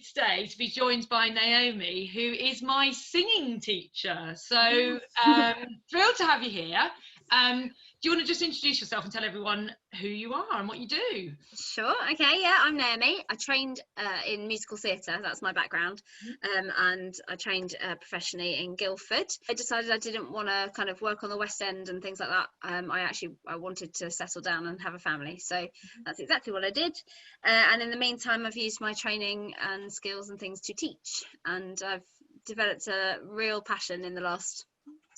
today to be joined by Naomi, who is my singing teacher. So thrilled to have you here. Do you want to just introduce yourself and tell everyone who you are and what you do? Sure. Okay. Yeah, I'm Naomi. I trained in musical theatre. That's my background, and I trained professionally in Guildford. I decided I didn't want to kind of work on the West End and things like that. I wanted to settle down and have a family, so that's exactly what I did. And in the meantime, I've used my training and skills and things to teach, and I've developed a real passion in the last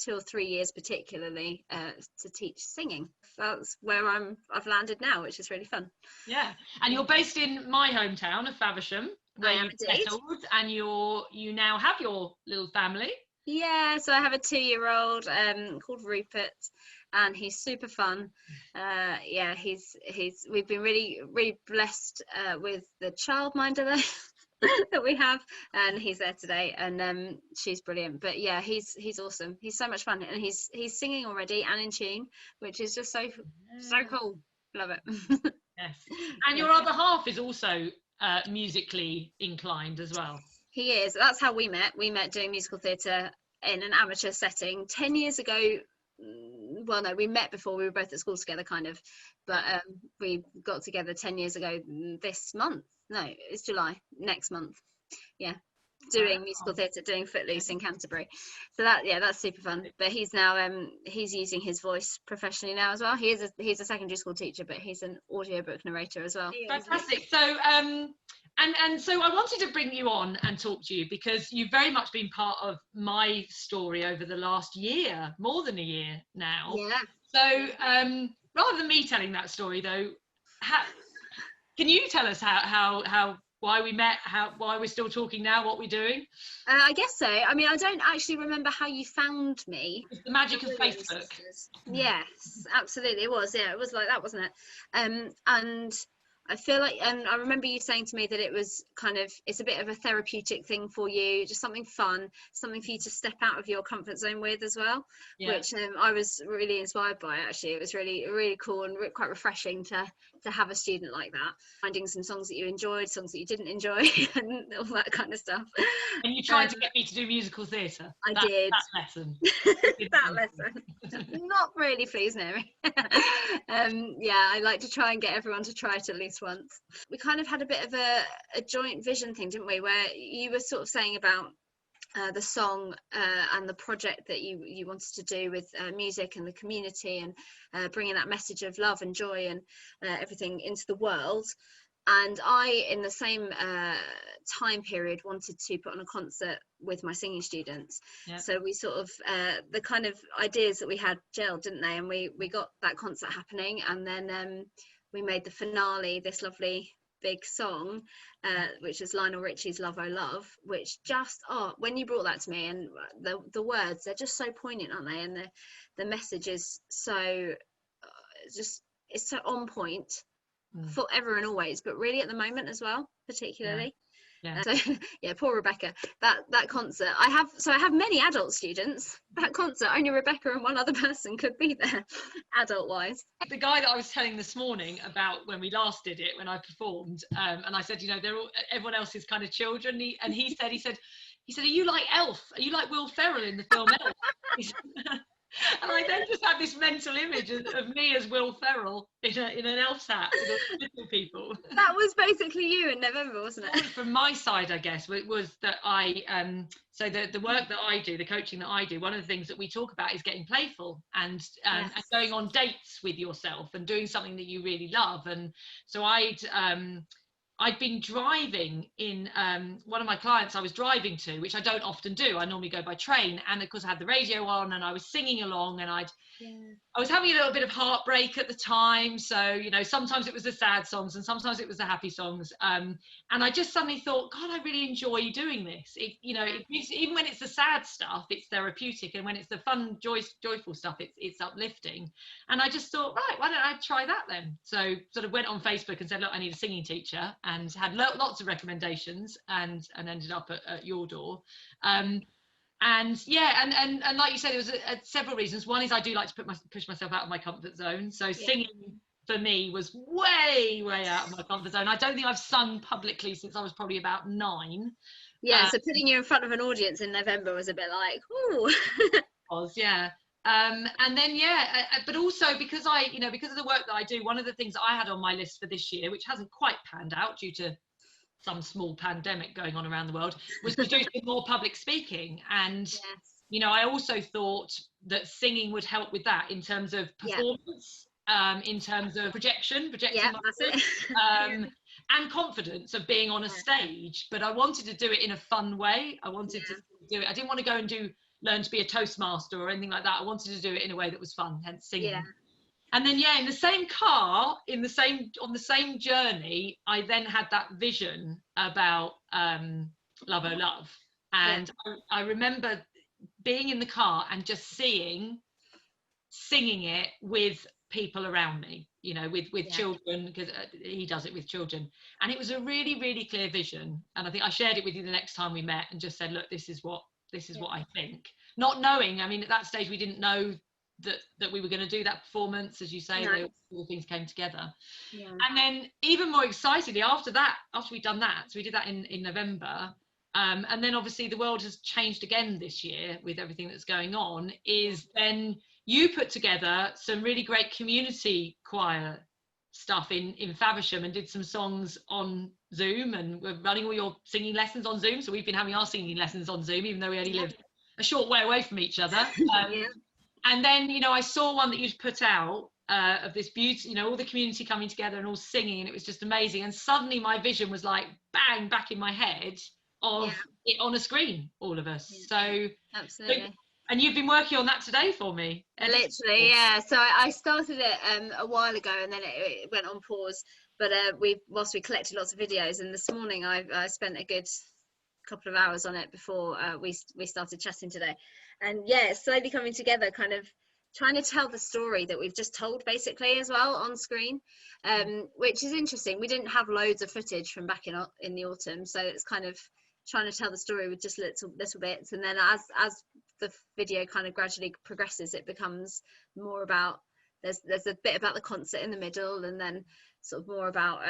2 or 3 years particularly to teach singing. That's where I've landed now, which is really fun. Yeah, and you're based in my hometown of Faversham, where you've settled, and you now have your little family. Yeah, so I have a 2-year-old called Rupert, and he's super fun. Yeah, we've been really blessed with the childminder that we have, and he's there today, and she's brilliant. But yeah, he's awesome. He's so much fun, and he's singing already and in tune, which is just so cool. Love it. Yes, and your other half is also musically inclined as well. He is. That's how we met. We met doing musical theatre in an amateur setting 10 years ago. Well, no, we met before. We were both at school together, kind of, but we got together 10 years ago this month. No, it's July next month. Yeah, doing musical theatre, doing Footloose in Canterbury. So that's super fun. But he's now he's using his voice professionally now as well. He's a secondary school teacher, but he's an audiobook narrator as well. Fantastic. So and so I wanted to bring you on and talk to you because you've very much been part of my story over the last year, more than a year now. Yeah. So rather than me telling that story though, can you tell us how why we met, why we're still talking now, what we're doing? I guess so. I mean, I don't actually remember how you found me. It's the magic of Facebook. Yes, absolutely. It was. Yeah, it was like that, wasn't it? And I feel like, and I remember you saying to me that it was kind of, it's a bit of a therapeutic thing for you, just something fun, something for you to step out of your comfort zone with as well, which I was really inspired by, actually. It was really, really cool and quite refreshing to have a student like that, finding some songs that you enjoyed, songs that you didn't enjoy, and all that kind of stuff. And you tried to get me to do musical theatre. I did. That lesson. That lesson. Not really pleased, Naomi. Yeah, I like to try and get everyone to try it at least once. We kind of had a bit of a joint vision thing, didn't we, where you were sort of saying about the song and the project that you wanted to do with music and the community, and bringing that message of love and joy and everything into the world. And I, in the same time period, wanted to put on a concert with my singing students. Yeah. So we sort of, the kind of ideas that we had gelled, didn't they? And we got that concert happening, and then we made the finale, this lovely big song, which is Lionel Richie's Love Oh Love, which just, when you brought that to me, and the words, they're just so poignant, aren't they? And the message is so, it's so on point. Forever and always, but really at the moment as well, particularly. Yeah. So yeah, poor Rebecca. That concert, I have many adult students. That concert, only Rebecca and one other person could be there, adult wise. The guy that I was telling this morning about when we last did it, when I performed, and I said, everyone else is kind of children. And he said, are you like Elf? Are you like Will Ferrell in the film Elf? And I then just had this mental image of me as Will Ferrell in an elf's hat with all the little people. That was basically you in November, wasn't it? From my side, I guess, it was that so the work that I do, the coaching that I do, one of the things that we talk about is getting playful and going on dates with yourself and doing something that you really love. And so I'd been driving in one of my clients I was driving to, which I don't often do. I normally go by train, and of course I had the radio on and I was singing along, and I was having a little bit of heartbreak at the time. So, sometimes it was the sad songs and sometimes it was the happy songs. And I just suddenly thought, God, I really enjoy doing this. Even when it's the sad stuff, it's therapeutic. And when it's the fun, joyful stuff, it's uplifting. And I just thought, right, why don't I try that then? So sort of went on Facebook and said, look, I need a singing teacher, and had lots of recommendations, and ended up at your door. And like you said, there was several reasons. One is I do like to push myself out of my comfort zone. So singing for me was way out of my comfort zone. I don't think I've sung publicly since I was probably about 9. Yeah, so putting you in front of an audience in November was a bit like, ooh. Yeah. And then but also because because of the work that I do, one of the things that I had on my list for this year, which hasn't quite panned out due to some small pandemic going on around the world, was to do some more public speaking. And Yes. I also thought that singing would help with that in terms of performance, in terms of projecting my voice, and confidence of being on a stage. But I wanted to do it in a fun way. I wanted to do it. I didn't want to go and learn to be a Toastmaster or anything like that. I wanted to do it in a way that was fun, hence singing. Yeah. And then in the same car, on the same journey, I then had that vision about Love Oh Love. And I remember being in the car and just singing it with people around me, with children, because he does it with children. And it was a really, really clear vision. And I think I shared it with you the next time we met and just said, look, this is what I think. Not knowing, I mean, at that stage, we didn't know that we were going to do that performance, as you say. All things came together. And then even more excitedly after we'd done that, so we did that in November, and then obviously the world has changed again this year with everything that's going on, is then you put together some really great community choir stuff in Faversham and did some songs on Zoom, and we're running all your singing lessons on Zoom. So we've been having our singing lessons on Zoom, even though we only live a short way away from each other. And then, I saw one that you'd put out of this beauty, all the community coming together and all singing, and it was just amazing. And suddenly my vision was like bang back in my head of it on a screen, all of us. So absolutely. And you've been working on that today for me. Literally, yeah. So I started it a while ago, and then it went on pause. But whilst we collected lots of videos, and this morning I spent a good couple of hours on it before we started chatting today. And it's slowly coming together, kind of trying to tell the story that we've just told basically as well on screen, which is interesting. We didn't have loads of footage from back in the autumn, so it's kind of trying to tell the story with just little bits, and then as the video kind of gradually progresses, it becomes more about there's a bit about the concert in the middle, and then sort of more about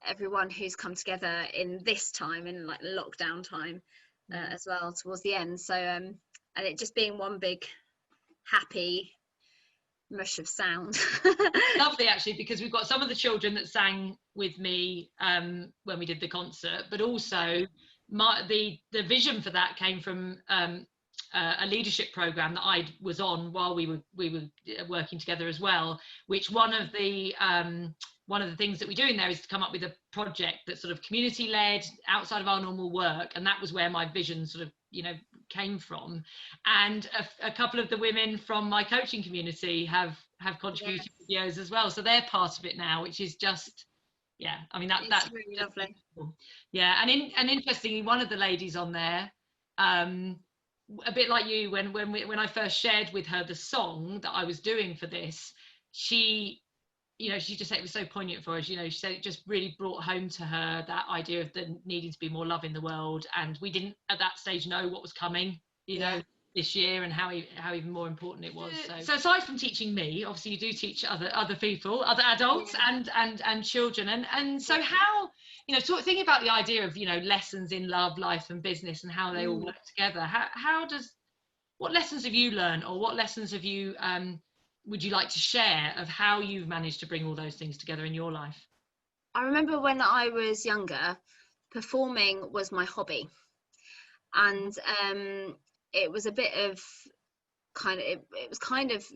everyone who's come together in this time, in like lockdown time, as well towards the end. So and it just being one big happy mush of sound. Lovely, actually, because we've got some of the children that sang with me when we did the concert, but also the vision for that came from a leadership program that I was on while we were working together as well, which one of the things that we do in there is to come up with a project that's sort of community led, outside of our normal work, and that was where my vision sort of came from. And a couple of the women from my coaching community have contributed videos as well, so they're part of it now, which is just I mean that's really lovely. Cool. And interestingly, one of the ladies on there, a bit like you, when I first shared with her the song that I was doing for this, she just said it was so poignant for her. She said it just really brought home to her that idea of the needing to be more love in the world, and we didn't at that stage know what was coming this year, and how even more important it was. So aside from teaching me, obviously you do teach other people, other adults, and children, and so how thinking about the idea of lessons in love, life and business, and how they all work together, what lessons have you learned, or what lessons have you would you like to share of how you've managed to bring all those things together in your life? I remember when I was younger, performing was my hobby, and it was a bit of it was kind of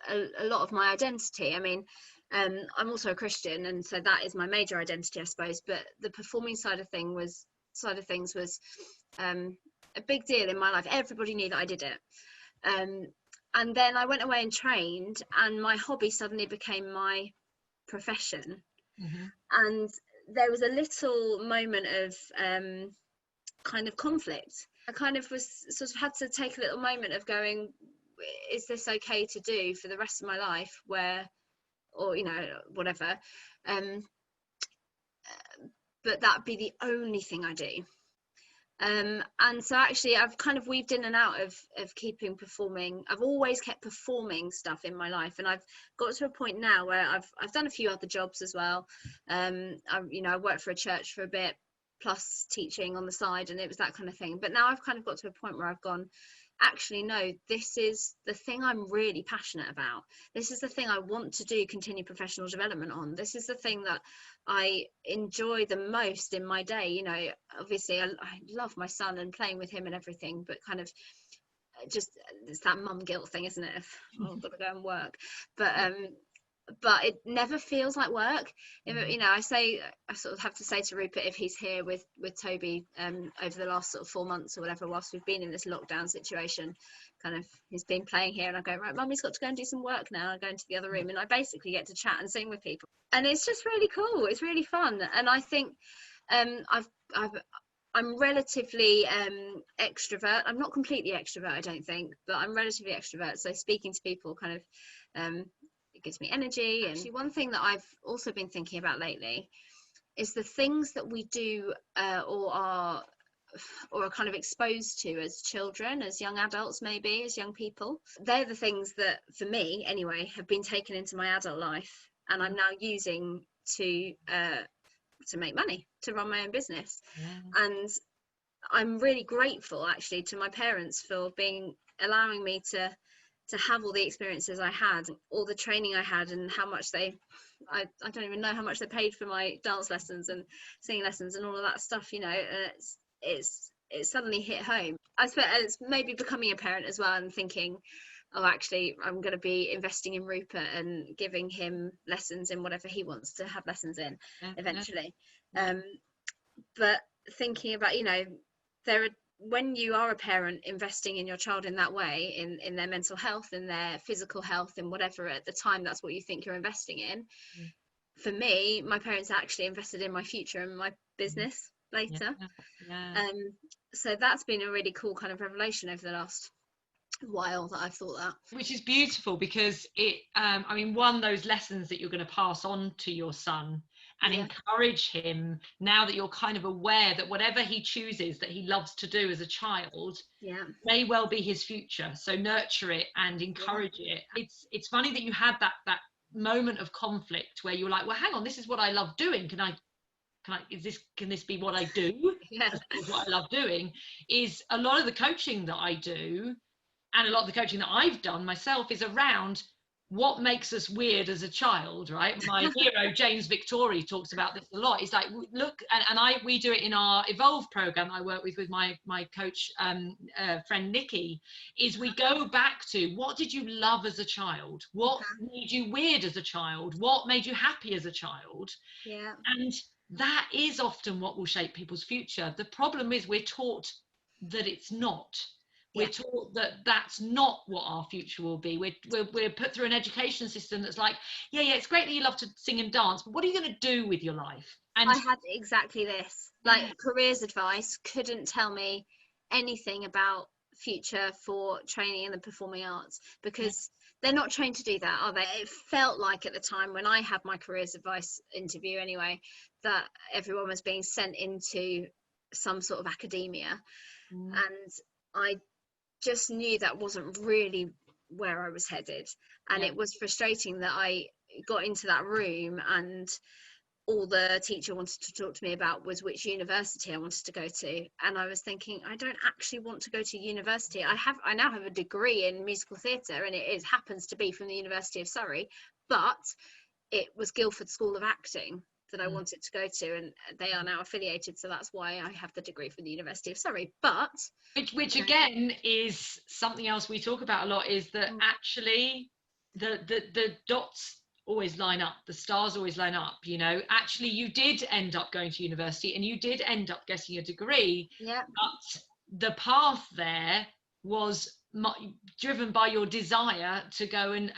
a lot of my identity. I mean, I'm also a Christian, and so that is my major identity, I suppose, but the performing side of things was a big deal in my life. Everybody knew that I did it, and then I went away and trained, and my hobby suddenly became my profession. And there was a little moment of kind of conflict. I kind of was sort of had to take a little moment of going, is this okay to do for the rest of my life, or whatever, but that'd be the only thing I do. And so actually I've kind of weaved in and out of keeping performing. I've always kept performing stuff in my life, and I've got to a point now where I've done a few other jobs as well. I worked for a church for a bit, plus teaching on the side, and it was that kind of thing. But now I've kind of got to a point where I've gone, actually no, this is the thing I'm really passionate about. This is the thing I want to do continue professional development on. This is the thing that I enjoy the most in my day. Obviously I love my son and playing with him and everything, but kind of just, it's that mum guilt thing, isn't it? I've got to go and work, but it never feels like work. I sort of have to say to Rupert, if he's here with Toby over the last sort of 4 months or whatever, whilst we've been in this lockdown situation, kind of he's been playing here, and I go, right, Mummy's got to go and do some work now. I go into the other room and I basically get to chat and sing with people, and it's just really cool. It's really fun. And I think I'm relatively extrovert. I'm not completely extrovert, I don't think, but I'm relatively extrovert. So speaking to people kind of it gives me energy. And actually, one thing that I've also been thinking about lately is the things that we do or are kind of exposed to as children, as young adults, maybe as young people. They're the things that, for me anyway, have been taken into my adult life, and I'm now using to make money, to run my own business. And I'm really grateful actually to my parents for allowing me to have all the experiences I had, all the training I had, and how much I don't even know how much they paid for my dance lessons and singing lessons and all of that stuff. It's suddenly hit home. I suppose it's maybe becoming a parent as well, and thinking, oh, actually I'm going to be investing in Rupert and giving him lessons in whatever he wants to have lessons in eventually. But thinking about, when you are a parent, investing in your child in that way, in their mental health, in their physical health, and whatever at the time that's what you think you're investing in. For me, my parents actually invested in my future and my business later. So that's been a really cool kind of revelation over the last while that I've thought that. Which is beautiful, because it one, those lessons that you're going to pass on to your son and encourage him, now that you're kind of aware that whatever he chooses that he loves to do as a child may well be his future, so nurture it and encourage it. It's funny that you had that moment of conflict where you're like, well, hang on, this is what I love doing, can this be what I do? What I love doing is a lot of the coaching that I do, and a lot of the coaching that I've done myself, is around what makes us weird as a child, right? My hero, James Victory, talks about this a lot. He's like, look, we do it in our Evolve program I work with my coach friend Nikki, is we go back to, what did you love as a child? What made you weird as a child? What made you happy as a child? And that is often what will shape people's future. The problem is we're taught that it's not. We're taught that that's not what our future will be. We're put through an education system that's like, it's great that you love to sing and dance, but what are you going to do with your life? And I had exactly this. Like, careers advice couldn't tell me anything about future for training in the performing arts, because they're not trained to do that, are they? It felt like at the time when I had my careers advice interview anyway, that everyone was being sent into some sort of academia, and I just knew that wasn't really where I was headed. And it was frustrating that I got into that room and all the teacher wanted to talk to me about was which university I wanted to go to, and I was thinking, I don't actually want to go to university. I now have a degree in musical theatre, and it happens to be from the University of Surrey, but it was Guildford School of Acting that I wanted to go to, and they are now affiliated, so that's why I have the degree from the University of Surrey. But which again is something else we talk about a lot, is that actually the dots always line up, the stars always line up. Actually you did end up going to university and you did end up getting a degree, but the path there was driven by your desire to go and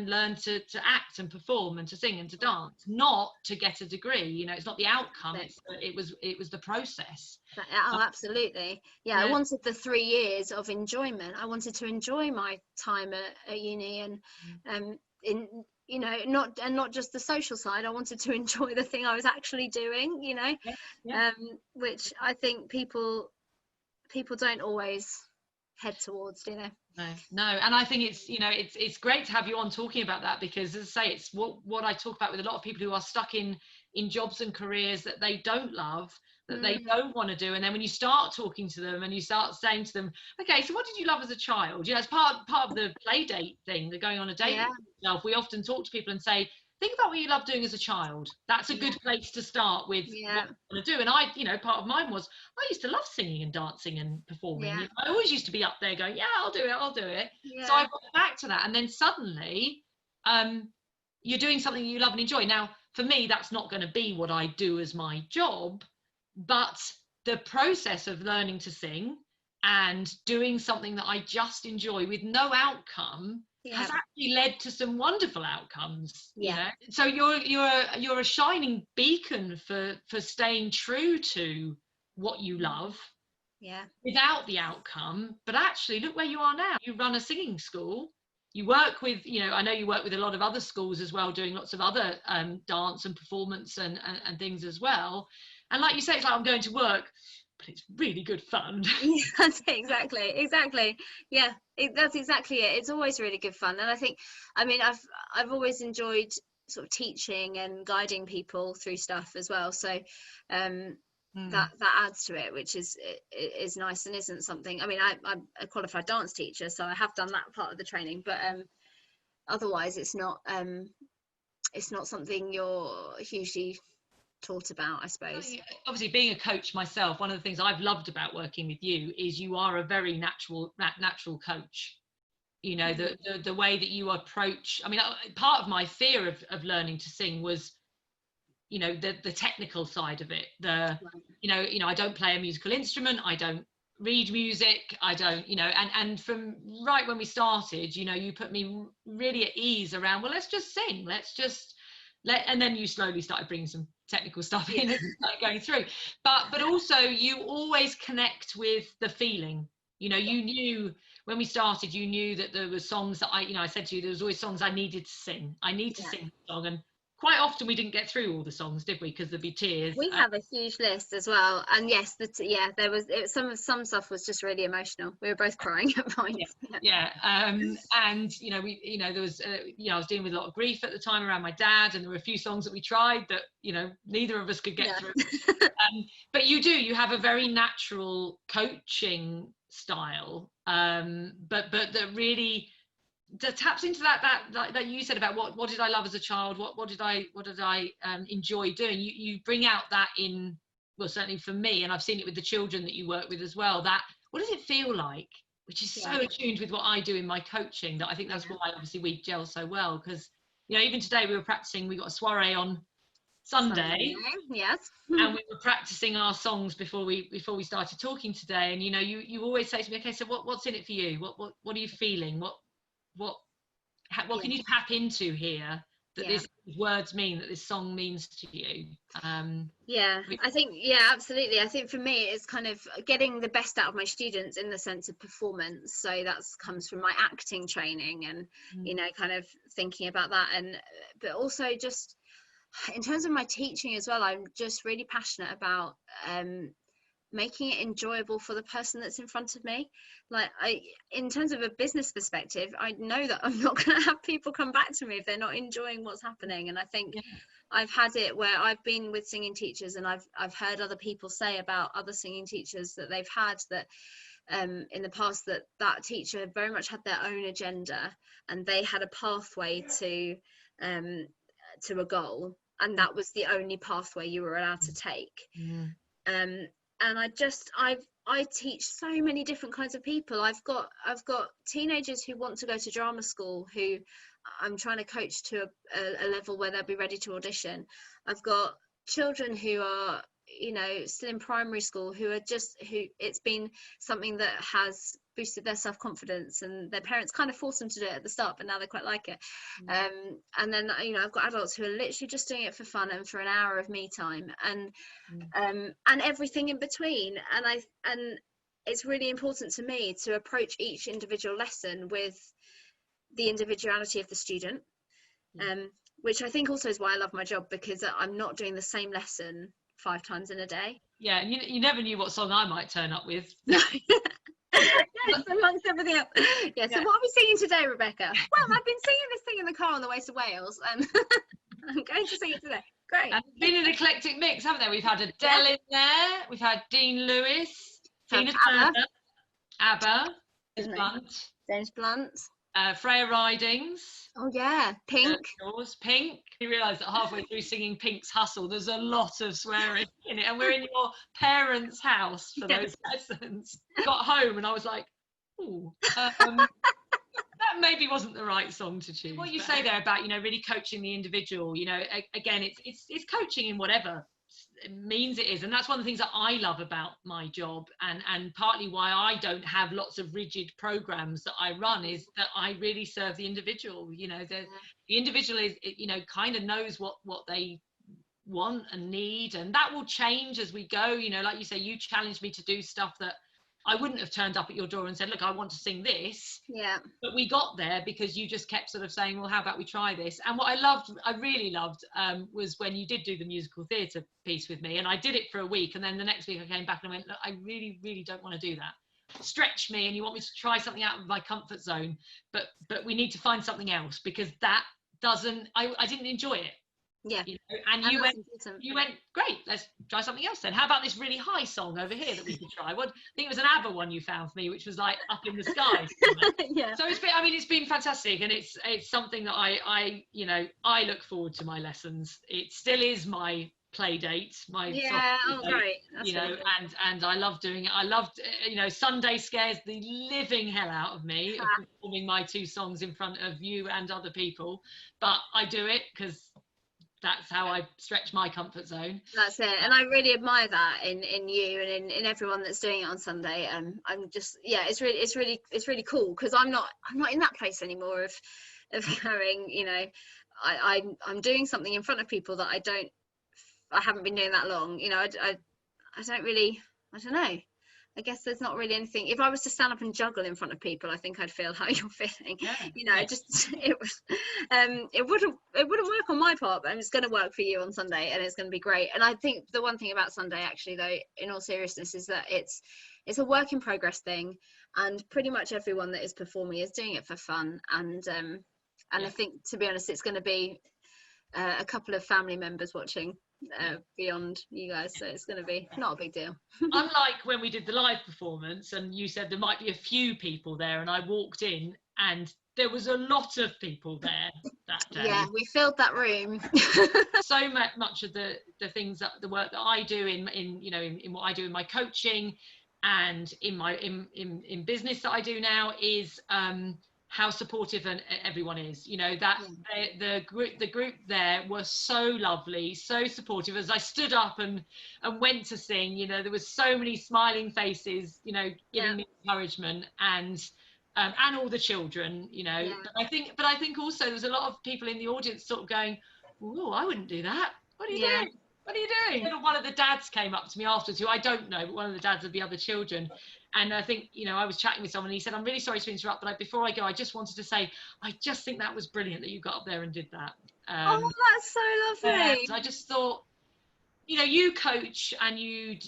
learn to act and perform and to sing and to dance, not to get a degree. It's not the outcome, it was the process. Absolutely. I wanted the 3 years of enjoyment. I wanted to enjoy my time at uni, and not just the social side. I wanted to enjoy the thing I was actually doing, which I think people don't always head towards, No, and I think it's great to have you on talking about that, because, as I say, it's what I talk about with a lot of people who are stuck in jobs and careers that they don't love, that they don't want to do. And then when you start talking to them and you start saying to them, okay, so what did you love as a child? It's part of the play date thing, the going on a date with yourself. We often talk to people and say, think about what you loved doing as a child. That's a good place to start with what you want to do. And I, part of mine was, I used to love singing and dancing and performing. I always used to be up there going, I'll do it. So I got back to that. And then suddenly, you're doing something you love and enjoy. Now, for me, that's not going to be what I do as my job, but the process of learning to sing and doing something that I just enjoy with no outcome has actually led to some wonderful outcomes. So you're a shining beacon for staying true to what you love without the outcome. But actually, look where you are now. You run a singing school. You work with, I know you work with a lot of other schools as well, doing lots of other dance and performance and things as well. And like you say, it's like, I'm going to work, but it's really good fun. That's exactly. Yeah, that's exactly it. It's always really good fun. And I think, I've always enjoyed sort of teaching and guiding people through stuff as well. So that adds to it, which is nice, and isn't something, I'm a qualified dance teacher, so I have done that part of the training, but otherwise it's not something you're hugely taught about, I suppose. Obviously, being a coach myself, one of the things I've loved about working with you is you are a very natural coach. The way that you approach, part of my fear of learning to sing was the technical side of it, I don't play a musical instrument, I don't read music, I don't and from right when we started, you put me really at ease around, well, let's just sing, and then you slowly started bringing some technical stuff in and started going through, but also you always connect with the feeling. You knew when we started, you knew that there were songs that I said to you, there was always songs I needed to sing. I need to sing the song, and quite often we didn't get through all the songs, did we? Because there'd be tears. We have a huge list as well, and yes, there was some stuff was just really emotional. We were both crying at points. And there was I was dealing with a lot of grief at the time around my dad, and there were a few songs that we tried that neither of us could get through. But you have a very natural coaching style, but that really that taps into that you said about what did I love as a child, what did I enjoy doing. You bring out that in, well, certainly for me, and I've seen it with the children that you work with as well, that what does it feel like, which is so attuned with what I do in my coaching, that I think that's why obviously we gel so well. Because even today we were practicing, we got a soiree on Sunday, yes, and we were practicing our songs before we started talking today, and you always say to me, okay, so what's in it for you, what are you feeling, what can you tap into here that these words mean, that this song means to you? I think absolutely. I think for me it's kind of getting the best out of my students in the sense of performance, so that comes from my acting training and kind of thinking about that, but also just in terms of my teaching as well, I'm just really passionate about making it enjoyable for the person that's in front of me. Like in terms of a business perspective, I know that I'm not going to have people come back to me if they're not enjoying what's happening. And I think I've had it where I've been with singing teachers, and I've heard other people say about other singing teachers that they've had that in the past, that teacher very much had their own agenda, and they had a pathway to a goal, and that was the only pathway you were allowed to take. And I teach so many different kinds of people. I've got teenagers who want to go to drama school, who I'm trying to coach to a level where they'll be ready to audition. I've got children who are still in primary school, who it's been something that has boosted their self-confidence, and their parents kind of forced them to do it at the start, but now they quite like it. And then I've got adults who are literally just doing it for fun and for an hour of me time, and everything in between. And it's really important to me to approach each individual lesson with the individuality of the student, Which I think also is why I love my job, because I'm not doing the same lesson 5 times in a day. Yeah, and you never knew what song I might turn up with. Yes, amongst everything else. Yeah, so what are we singing today, Rebecca? Well, I've been singing this thing in the car on the way to Wales, and I'm going to sing it today. Great. And it's been an eclectic mix, haven't there? We've had Adele in there, we've had Dean Lewis, Tina Turner, ABBA, James Blunt, Freya Ridings. Oh yeah, Pink. Pink. You realise that halfway through singing Pink's Hustle, there's a lot of swearing in it, and we're in your parents' house for those lessons. Got home and I was like, ooh, that maybe wasn't the right song to choose. What you say there about, really coaching the individual, again, it's coaching in whatever means it is, and that's one of the things that I love about my job, and partly why I don't have lots of rigid programs that I run, is that I really serve the individual. The individual is, kind of knows what they want and need, and that will change as we go. Like you say, you challenged me to do stuff that I wouldn't have turned up at your door and said, look, I want to sing this. Yeah. But we got there because you just kept sort of saying, well, how about we try this? And what I really loved, was when you did do the musical theatre piece with me, and I did it for a week, and then the next week I came back and I went, look, I really, really don't want to do that. Stretch me, and you want me to try something out of my comfort zone, but we need to find something else, because that I didn't enjoy it. Yeah. And you went, great, let's try something else then. How about this really high song over here that we could try? I think it was an ABBA one you found for me, which was like Up in the Sky. Yeah. So it's been fantastic, and it's something that I look forward to my lessons. It still is my play date, great. That's really cool. and I love doing it. I loved, Sunday scares the living hell out of me, of performing my 2 songs in front of you and other people, but I do it because that's how I stretch my comfort zone. That's it, and I really admire that in you and in everyone that's doing it on Sunday. I'm just, it's really cool, because I'm not in that place anymore of going, I'm doing something in front of people that I haven't been doing that long. I don't know. I guess there's not really anything. If I was to stand up and juggle in front of people, I think I'd feel how you're feeling. Yeah. It wouldn't work on my part, but it's going to work for you on Sunday, and it's going to be great. And I think the one thing about Sunday, actually, though, in all seriousness, is that it's a work in progress thing, and pretty much everyone that is performing is doing it for fun. And I think, to be honest, it's going to be a couple of family members watching beyond you guys, so it's going to be not a big deal. Unlike when we did the live performance and you said there might be a few people there, and I walked in and there was a lot of people there that day. Yeah, we filled that room. So much of the things, that the work that I do in what I do in my coaching and in my in business that I do now is how supportive everyone is. The group there were so lovely, so supportive. As I stood up and went to sing, there was so many smiling faces, giving me encouragement, and all the children, But I think also there was a lot of people in the audience sort of going, "Oh, I wouldn't do that. What are you doing? What are you doing?" One of the dads came up to me afterwards, who I don't know, but one of the dads of the other children. And I think, I was chatting with someone, and he said, "I'm really sorry to interrupt, but before I go, I just wanted to say, I just think that was brilliant that you got up there and did that." Oh, that's so lovely. I just thought, you coach, and you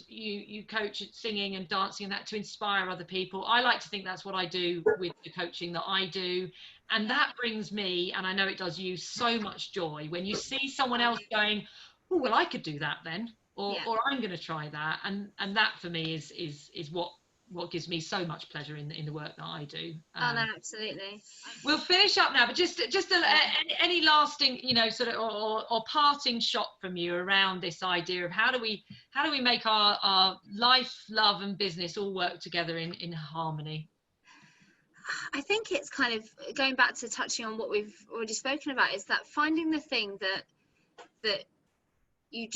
coach at singing and dancing and that to inspire other people. I like to think that's what I do with the coaching that I do. And that brings me, and I know it does you, so much joy when you see someone else going, "Oh, well, I could do that then," or "I'm going to try that." And that for me is what gives me so much pleasure in the work that I do. Oh no, absolutely. We'll finish up now, but just any lasting, sort of or parting shot from you around this idea of how do we make our life, love, and business all work together in harmony? I think it's kind of going back to touching on what we've already spoken about, is that finding the thing that you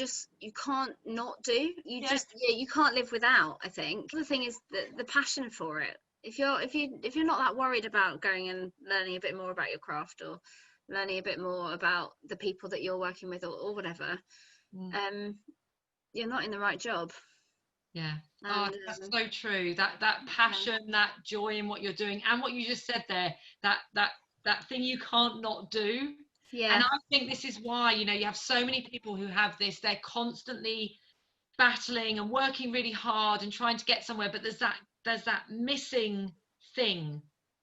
can't not do. You can't live without. I think the thing is the passion for it. If you're not that worried about going and learning a bit more about your craft, or learning a bit more about the people that you're working with, or whatever, you're not in the right job. That's so true. That passion, that joy in what you're doing, and what you just said there, that thing you can't not do. Yeah. And I think this is why, you know, you have so many people who have this, they're constantly battling and working really hard and trying to get somewhere, but there's that missing thing.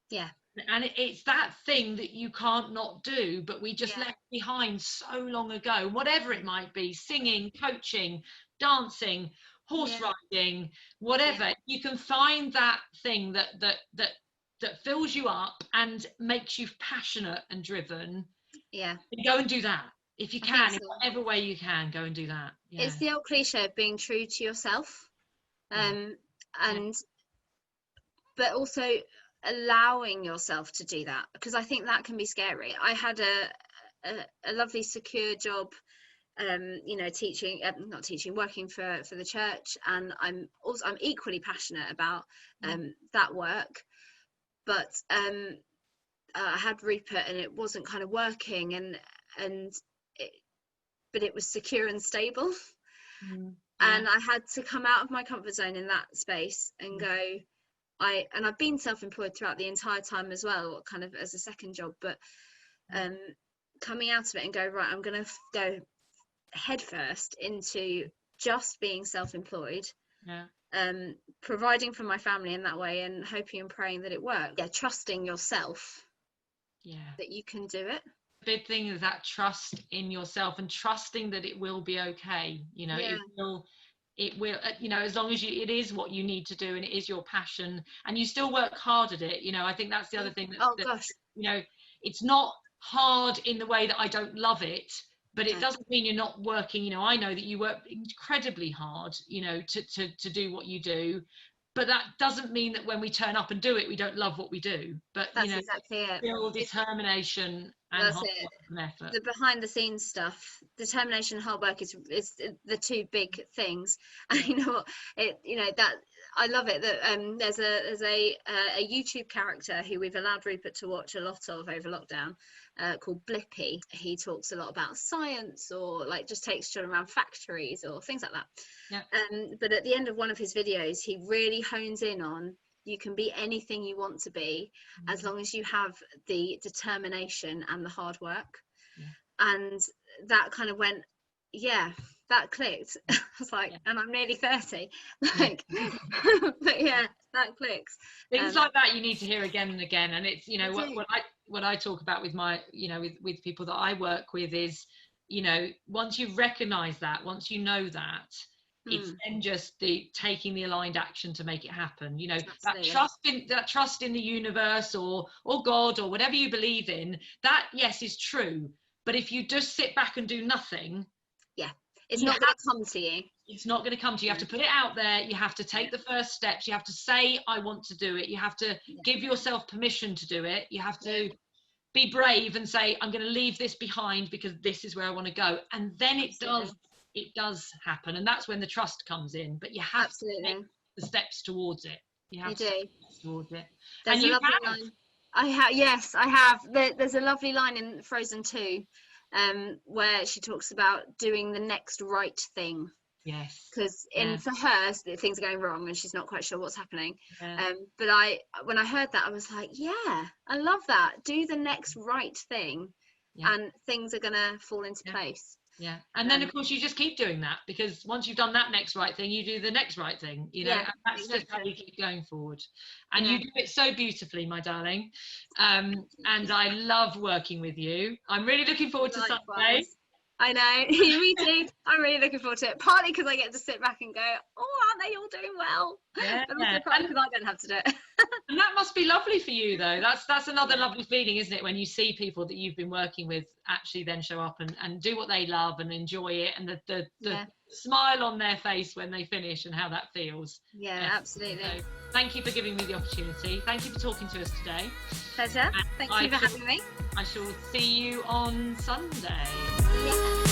Yeah. And it's that thing that you can't not do, but we just Yeah. left behind so long ago, whatever it might be, singing, coaching, dancing, horse riding, whatever. You can find that thing that fills you up and makes you passionate and driven. Yeah. Go and do that. If you can, so. in whatever way you can, go and do that. Yeah. It's the old cliche of being true to yourself. And but also allowing yourself to do that, because I think that can be scary. I had a lovely secure job, you know, teaching, not teaching, working for the church, and I'm equally passionate about that work, but I had Rupert and it wasn't kind of working, but it was secure and stable. And I had to come out of my comfort zone in that space and go, and I've been self-employed throughout the entire time as well, kind of as a second job, but coming out of it and go, right, I'm going to go headfirst into just being self-employed, providing for my family in that way, and hoping and praying that it works. Trusting yourself, that you can do it. The big thing is that trust in yourself and trusting that it will be okay. You know, it will, you know, as long as it is what you need to do and it is your passion and you still work hard at it. You know, I think that's the other thing that you know, it's not hard in the way that I don't love it, but it doesn't mean you're not working. You know, I know that you work incredibly hard, you know, to do what you do, but that doesn't mean that when we turn up and do it, we don't love what we do. But that's, you know, exactly it. Still determination and hard work and effort. The behind the scenes stuff, determination and hard work is the two big things. And you know what, that I love it that there's a YouTube character who we've allowed Rupert to watch a lot of over lockdown, called Blippy. He talks a lot about science, or like just takes children around factories or things like that. But at the end of one of his videos, he really hones in on, you can be anything you want to be as long as you have the determination and the hard work. And that kind of went, that clicked. I was like, and I'm nearly 30, like, but that clicks. Things like that you need to hear again and again. And it's, you know, what I talk about with my, you know, with people that I work with is, you know, once you recognize that, once you know that, it's then just the taking the aligned action to make it happen. You know, that trust in the universe or God or whatever you believe in, that is true. But if you just sit back and do nothing, it's not going to come to you. It's not going to come to you. You have to put it out there. You have to take the first steps. You have to say, I want to do it. You have to give yourself permission to do it. You have to be brave and say, I'm going to leave this behind because this is where I want to go. And then it does happen. And that's when the trust comes in. But you have to take the steps towards it. You have to take the steps towards it. There's a lovely line. I have. There's a lovely line in Frozen 2. Where she talks about doing the next right thing. Yes. Because for her, things are going wrong and she's not quite sure what's happening. But when I heard that, I was like, I love that. Do the next right thing, and things are gonna fall into place. Yeah. And then of course you just keep doing that, because once you've done that next right thing, you do the next right thing, you know, and that's just how you keep going forward. And you do it so beautifully, my darling. And I love working with you. I'm really looking forward to Sunday. I know, me too. I'm really looking forward to it. Partly because I get to sit back and go, oh, aren't they all doing well? Yeah. But also partly because I don't have to do it. And that must be lovely for you, though. That's another lovely feeling, isn't it? When you see people that you've been working with actually then show up and do what they love and enjoy it, and the smile on their face when they finish and how that feels. Yeah, absolutely. So, thank you for giving me the opportunity. Thank you for talking to us today. Pleasure. Thank you for having me. I shall see you on Sunday. Yeah.